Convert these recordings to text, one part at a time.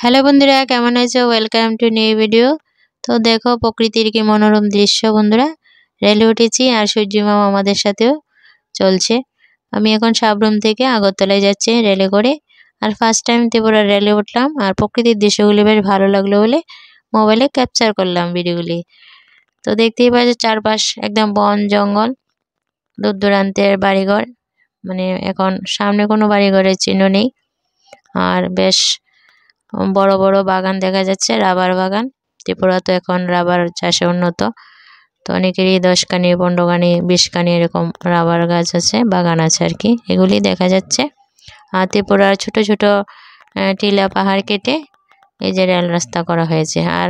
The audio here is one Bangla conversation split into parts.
হ্যালো বন্ধুরা, কেমন আছো? Welcome to new video. তো দেখো প্রকৃতির কি মনোরম দৃশ্য বন্ধুরা। রেলে উঠেছি আর সূর্য মামা আমাদের সাথেও চলছে। আমি এখন সাবরুম থেকে আগরতলায় যাচ্ছি রেলে করে। আর ফার্স্ট টাইম ত্রিপুরা রেলে উঠলাম আর প্রকৃতির দৃশ্যগুলি বেশ ভালো লাগলো বলে মোবাইলে ক্যাপচার করলাম ভিডিওগুলি। তো দেখতেই পাচ্ছি চারপাশ একদম বন জঙ্গল, দূর দূরান্তের বাড়িঘর, মানে এখন সামনে কোনো বাড়িঘরের চিহ্ন নেই। আর বেশ বড় বড় বাগান দেখা যাচ্ছে, রাবার বাগান। ত্রিপুরা তো এখন রাবার চাষে উন্নত। তো অনেকেরই 10 কানি 15 কানি 20 কানি এরকম রাবার গাছ আছে, বাগান আছে আর কি, এগুলি দেখা যাচ্ছে। আর ত্রিপুরার ছোট ছোট টিলা পাহাড় কেটে এই যে রেল রাস্তা করা হয়েছে। আর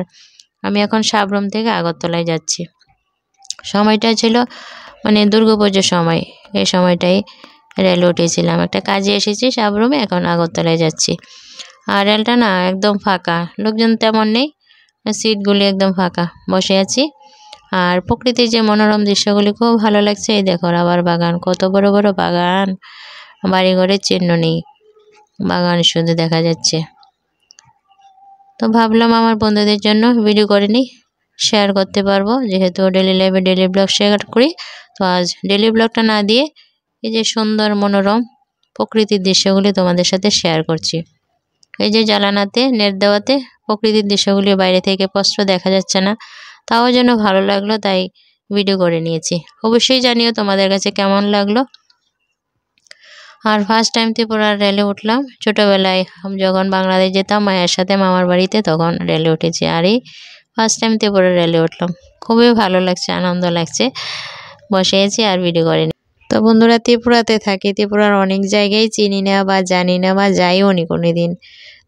আমি এখন সাবরুম থেকে আগরতলায় যাচ্ছি। সময়টা ছিল মানে দুর্গাপুজোর সময়, এই সময়টাই রেল উঠেছিলাম। একটা কাজে এসেছি সাবরুমে, এখন আগরতলায় যাচ্ছি। আর রেলটা না একদম ফাঁকা, লোকজন তেমন নেই, সিটগুলি একদম ফাঁকা, বসে আছি। আর প্রকৃতির যে মনোরম দৃশ্যগুলি খুব ভালো লাগছে। এই দেখো রাবার বাগান, কত বড় বড় বাগান, বাড়িঘরের চিহ্ন নেই, বাগান শুধু দেখা যাচ্ছে। তো ভাবলাম আমার বন্ধুদের জন্য ভিডিও করে নিই, শেয়ার করতে পারবো, যেহেতু ডেলি লাইফে ডেলি ব্লগ শেয়ার করি। তো আজ ডেলি ব্লগটা না দিয়ে এই যে সুন্দর মনোরম প্রকৃতির দৃশ্যগুলি তোমাদের সাথে শেয়ার করছি। এই যে জানালাতে নেট দেওয়াতে প্রকৃতির দৃশ্যগুলি বাইরে থেকে স্পষ্ট দেখা যাচ্ছে না, তাও যেন ভালো লাগলো, তাই ভিডিও করে নিয়েছি। অবশ্যই জানিও তোমাদের কাছে কেমন লাগলো। আর ফার্স্ট টাইম ত্রিপুরা রেলে উঠলাম। ছোটোবেলায় যখন বাংলাদেশ যেতাম মায়ের সাথে মামার বাড়িতে, তখন রেলে উঠেছি। আর এই ফার্স্ট টাইম ত্রিপুরা রেলে উঠলাম, খুবই ভালো লাগছে, আনন্দ লাগছে। বসে আছি আর ভিডিও করে নিই। তো বন্ধুরা, ত্রিপুরাতে থাকি, ত্রিপুরার অনেক জায়গায় চিনি না বা জানি না বা যাইও নি কোনোদিন।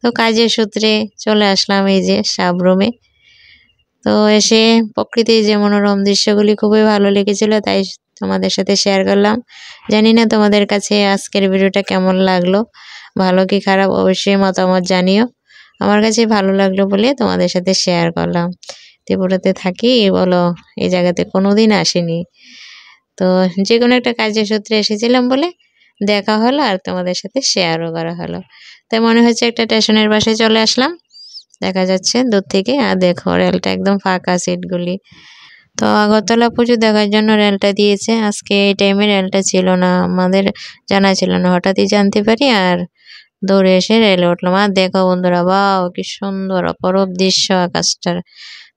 তো কাজের সূত্রে চলে আসলাম এই যে সাবরুমে। তো এসে প্রকৃতির যে মনোরম দৃশ্যগুলি খুবই ভালো লেগেছিল, তাই তোমাদের সাথে শেয়ার করলাম। জানি না তোমাদের কাছে আজকের ভিডিওটা কেমন লাগলো, ভালো কি খারাপ অবশ্যই মতামত জানিও। আমার কাছে ভালো লাগলো বলে তোমাদের সাথে শেয়ার করলাম। ত্রিপুরাতে থাকি বলো, এই জায়গাতে কোনোদিন আসিনি। তো যে কোনো একটা কাজের সূত্রে এসেছিলাম বলে দেখা হলো আর তোমাদের সাথে শেয়ারও করা হলো। তাই মনে হচ্ছে একটা স্টেশনের পাশে চলে আসলাম, দেখা যাচ্ছে দূর থেকে। আর দেখো রেলটা একদম ফাঁকা, সিটগুলি। তো আগরতলা পুজো দেখার জন্য রেলটা দিয়েছে। আজকে এই টাইমে রেলটা ছিল না, আমাদের জানা ছিল না, হঠাৎই জানতে পারি আর দৌড়ে এসে রেলে উঠলাম। আর দেখো বন্ধুরা, বাও কি সুন্দর অপরূপ দৃশ্য আকাশটার,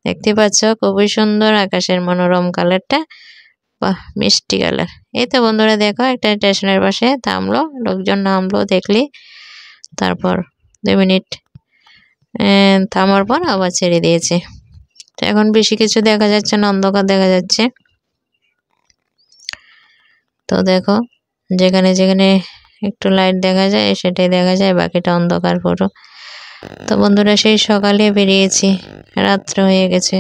দেখতে পাচ্ছ? খুবই সুন্দর আকাশের মনোরম কালারটা, বাহ মিষ্টি কালার। এই তো বন্ধুরা দেখো একটা স্টেশনের পাশে থামলো, লোকজন নামলো দেখলি, তারপর 2 মিনিট থামার পর আবার ছেড়ে দিয়েছে। তো এখন বেশি কিছু দেখা যাচ্ছে না, অন্ধকার দেখা যাচ্ছে। তো দেখো যেখানে যেখানে একটু লাইট দেখা যায় সেটাই দেখা যায়, বাকিটা অন্ধকার পুরো। তো বন্ধুরা, সেই সকালে বেরিয়েছি, রাত্র হয়ে গেছে।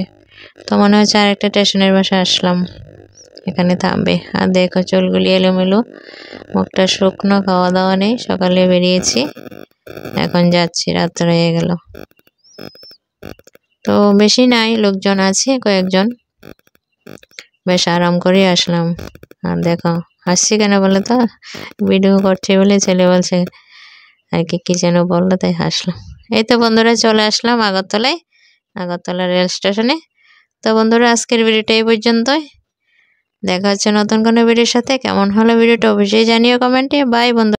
তো মনে হচ্ছে আরেকটা স্টেশনের পাশে আসলাম, এখানে থামবে। আর দেখো চুলগুলি এলোমেলো, মুখটা শুকনো, খাওয়া দাওয়া নেই, সকালে বেরিয়েছি, এখন যাচ্ছি, রাত্র হয়ে গেল। তো বেশি নাই, লোকজন আছে কয়েকজন, বেশ আরাম করে আসলাম। আর দেখো হাসছি কেন বলে, তো ভিডিও করছে বলে ছেলে বলছে আর কি কি যেন বললো, তাই হাসলাম। এই তো বন্ধুরা চলে আসলাম আগরতলায়, আগরতলা রেল স্টেশনে। তো বন্ধুরা আজকের ভিডিওটা এই পর্যন্তই, দেখা হচ্ছে নতুন কোনো ভিডিওর সাথে। কেমন হলো ভিডিওটা অবশ্যই জানিও কমেন্টে। বাই বন্ধু।